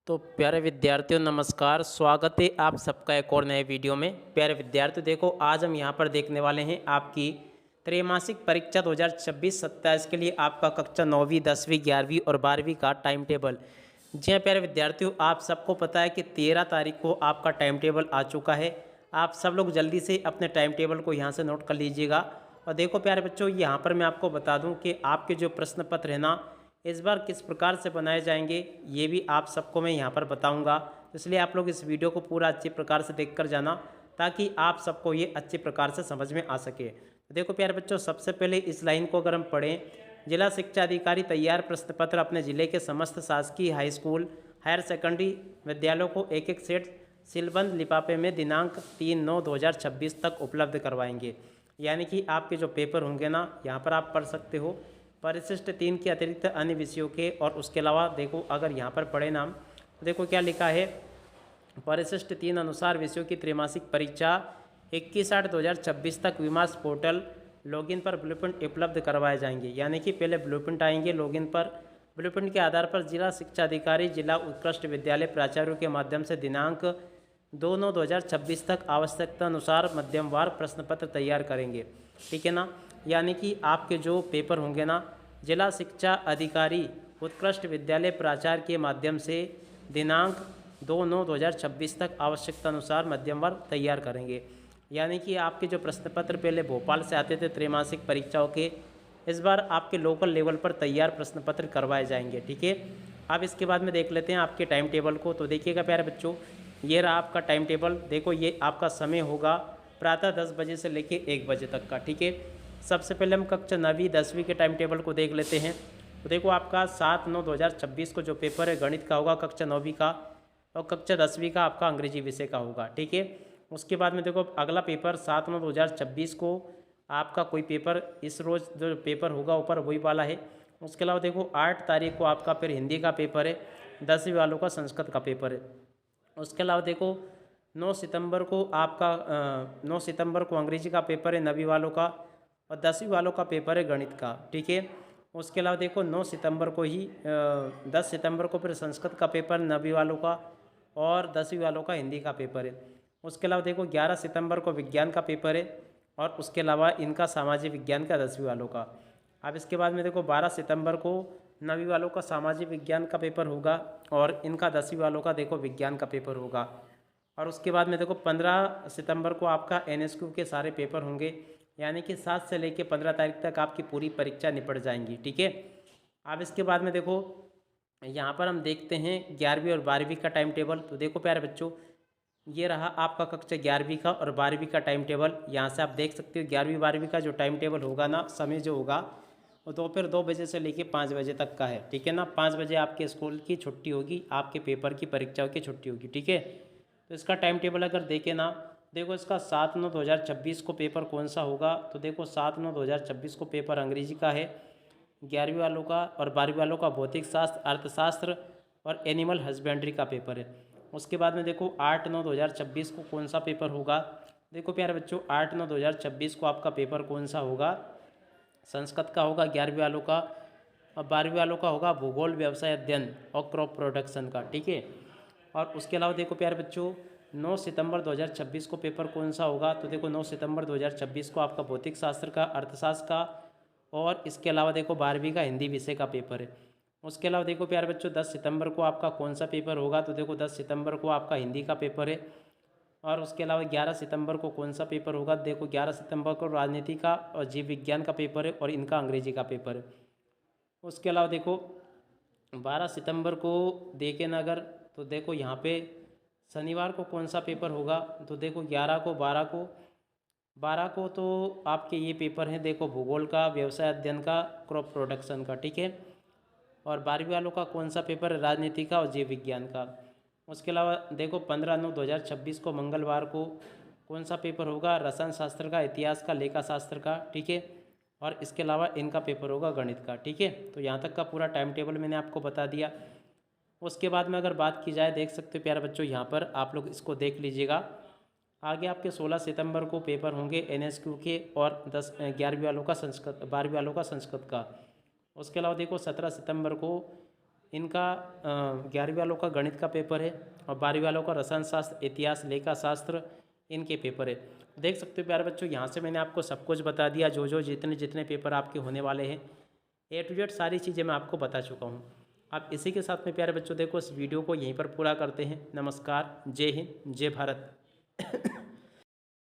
तो प्यारे विद्यार्थियों नमस्कार। स्वागत है आप सबका एक और नए वीडियो में। प्यारे विद्यार्थियों देखो, आज हम यहाँ पर देखने वाले हैं आपकी त्रैमासिक परीक्षा 2026-27 के लिए आपका कक्षा 9वीं 10वीं 11वीं और 12वीं का टाइम टेबल। जी हाँ प्यारे विद्यार्थियों, आप सबको पता है कि 13 तारीख को आपका टाइम टेबल आ चुका है। आप सब लोग जल्दी से अपने टाइम टेबल को यहाँ से नोट कर लीजिएगा। और देखो प्यारे बच्चों, यहाँ पर मैं आपको बता दूँ कि आपके जो प्रश्न पत्र है ना, इस बार किस प्रकार से बनाए जाएंगे ये भी आप सबको मैं यहाँ पर बताऊँगा। इसलिए आप लोग इस वीडियो को पूरा अच्छे प्रकार से देखकर जाना, ताकि आप सबको ये अच्छे प्रकार से समझ में आ सके। तो देखो प्यारे बच्चों, सबसे पहले इस लाइन को अगर हम पढ़ें, जिला शिक्षा अधिकारी तैयार प्रश्न पत्र अपने जिले के समस्त शासकीय हाई स्कूल हायर सेकेंडरी विद्यालयों को एक एक सेट सीलबंद लिफाफे में दिनांक 3/9/2026 तक उपलब्ध करवाएंगे। यानी कि आपके जो पेपर होंगे ना, यहाँ पर आप पढ़ सकते हो परिशिष्ट 3 के अतिरिक्त अन्य विषयों के। और उसके अलावा देखो, अगर यहाँ पर पढ़े नाम तो देखो क्या लिखा है, परिशिष्ट 3 अनुसार विषयों की त्रैमासिक परीक्षा 21/8/2026 तक विमास पोर्टल लॉगिन पर ब्लूप्रिंट उपलब्ध करवाए जाएंगे। यानी कि पहले ब्लूप्रिंट आएंगे लॉगिन पर, ब्लूप्रिंट के आधार पर जिला शिक्षा अधिकारी जिला उत्कृष्ट विद्यालय प्राचार्यों के माध्यम से दिनांक 2/9/2026 तक आवश्यकता अनुसार मध्यमवार प्रश्न पत्र तैयार करेंगे। ठीक है ना। यानी कि आपके जो पेपर होंगे ना, जिला शिक्षा अधिकारी उत्कृष्ट विद्यालय प्राचार्य के माध्यम से दिनांक 2/9/2026 तक आवश्यकता अनुसार मध्यमवार तैयार करेंगे। यानी कि आपके जो प्रश्न पत्र पहले भोपाल से आते थे त्रैमासिक परीक्षाओं के, इस बार आपके लोकल लेवल पर तैयार प्रश्न पत्र करवाए जाएंगे। ठीक है। अब इसके बाद में देख लेते हैं आपके टाइम टेबल को। तो देखिएगा प्यारे बच्चों, ये रहा आपका टाइम टेबल। देखो ये आपका समय होगा प्रातः 10 बजे से लेकर 1 बजे तक का। ठीक है। सबसे पहले हम कक्षा 9वीं 10वीं के टाइम टेबल को देख लेते हैं। तो देखो आपका 7/9/2026 को जो पेपर है गणित का होगा कक्षा 9वीं का, और कक्षा 10वीं का आपका अंग्रेजी विषय का होगा। ठीक है। उसके बाद में देखो अगला पेपर 7/9/2026 को आपका कोई पेपर इस रोज़ जो पेपर होगा ऊपर वही वाला है। उसके अलावा देखो 8 तारीख को आपका फिर हिंदी का पेपर है, 10वीं वालों का संस्कृत का पेपर है। उसके अलावा देखो 9 सितंबर को आपका 9 सितंबर को अंग्रेजी का पेपर है 9वीं वालों का, और 10वीं वालों का पेपर है गणित का। ठीक है। उसके अलावा देखो 9 सितंबर को ही 10 सितंबर को फिर संस्कृत का पेपर 9वीं वालों का, और 10वीं वालों का हिंदी का पेपर है। उसके अलावा देखो 11 सितंबर को विज्ञान का पेपर है, और उसके अलावा इनका सामाजिक विज्ञान का 10वीं वालों का। अब इसके बाद में देखो 12 सितंबर को 9वीं वालों का सामाजिक विज्ञान का पेपर होगा, और इनका 10वीं वालों का देखो विज्ञान का पेपर होगा। और उसके बाद में देखो 15 सितंबर को आपका NSQ के सारे पेपर होंगे। यानी कि 7 से लेकर 15 तारीख तक आपकी पूरी परीक्षा निपट जाएंगी। ठीक है। अब इसके बाद में देखो यहाँ पर हम देखते हैं 11वीं और 12वीं का टाइम टेबल। तो देखो प्यारे बच्चों, ये रहा आपका कक्षा 11वीं का और 12वीं का टाइम टेबल। यहाँ से आप देख सकते हो 11वीं 12वीं का जो टाइम टेबल होगा ना, समय जो होगा वो दोपहर 2 बजे से लेकर 5 बजे तक का है। ठीक है ना। 5 बजे आपके स्कूल की छुट्टी होगी, आपके पेपर की परीक्षाओं की छुट्टी होगी। ठीक है। तो इसका टाइम टेबल अगर देखें ना, देखो इसका 7/9/2026 को पेपर कौन सा होगा। तो देखो 7/9/2026 को पेपर अंग्रेजी का है 11वीं वालों का, और 12वीं वालों का भौतिक शास्त्र, अर्थशास्त्र और एनिमल हस्बेंड्री का पेपर है। उसके बाद में देखो 8/9/2026 को कौन सा पेपर होगा। देखो प्यारे बच्चों, 8/9/2026 को आपका पेपर कौन सा होगा, संस्कृत का होगा 11वीं वालों का, और 12वीं वालों का होगा भूगोल व्यवसाय अध्ययन और क्रॉप प्रोडक्शन का। ठीक है। और उसके अलावा देखो प्यारे बच्चों 9 सितंबर 2026 को पेपर कौन सा होगा। तो देखो 9 सितंबर 2026 को आपका भौतिक शास्त्र का, अर्थशास्त्र का, और इसके अलावा देखो 12वीं का हिंदी विषय का पेपर है। उसके अलावा देखो प्यारे बच्चों 10 सितंबर को आपका कौन सा पेपर होगा। तो देखो 10 सितंबर को आपका हिंदी का पेपर है। और उसके अलावा 11 सितंबर को कौन सा पेपर होगा। देखो 11 सितंबर को राजनीति का और जीव विज्ञान का पेपर है, और इनका अंग्रेजी का पेपर है। उसके अलावा देखो 12 सितंबर को देखें ना अगर, तो देखो यहाँ पे शनिवार को कौन सा पेपर होगा। तो देखो 11 को 12 को तो आपके ये पेपर हैं, देखो भूगोल का, व्यवसाय अध्ययन का, क्रॉप प्रोडक्शन का। ठीक है। और 12वीं वालों का कौन सा पेपर है, राजनीति का और जीव विज्ञान का। उसके अलावा देखो 15/9/2026 को मंगलवार को कौन सा पेपर होगा, रसायन शास्त्र का, इतिहास का, लेखा शास्त्र का। ठीक है। और इसके अलावा इनका पेपर होगा गणित का। ठीक है। तो यहाँ तक का पूरा टाइम टेबल मैंने आपको बता दिया। उसके बाद में अगर बात की जाए, देख सकते हो प्यारे बच्चों, यहाँ पर आप लोग इसको देख लीजिएगा। आगे आपके 16 सितंबर को पेपर होंगे NSQ के, और 11वीं वालों का संस्कृत, 12वीं वालों का संस्कृत का। उसके अलावा देखो 17 सितंबर को इनका 11वीं वालों का गणित का पेपर है और 12वीं वालों का रसायन शास्त्र, इतिहास, लेखा शास्त्र इनके पेपर है। देख सकते हो प्यारे बच्चों, यहाँ से मैंने आपको सब कुछ बता दिया, जो जितने जितने पेपर आपके होने वाले हैं A to Z सारी चीज़ें मैं आपको बता चुका हूँ। अब इसी के साथ में प्यारे बच्चों देखो इस वीडियो को यहीं पर पूरा करते हैं। नमस्कार, जय हिंद, जय भारत।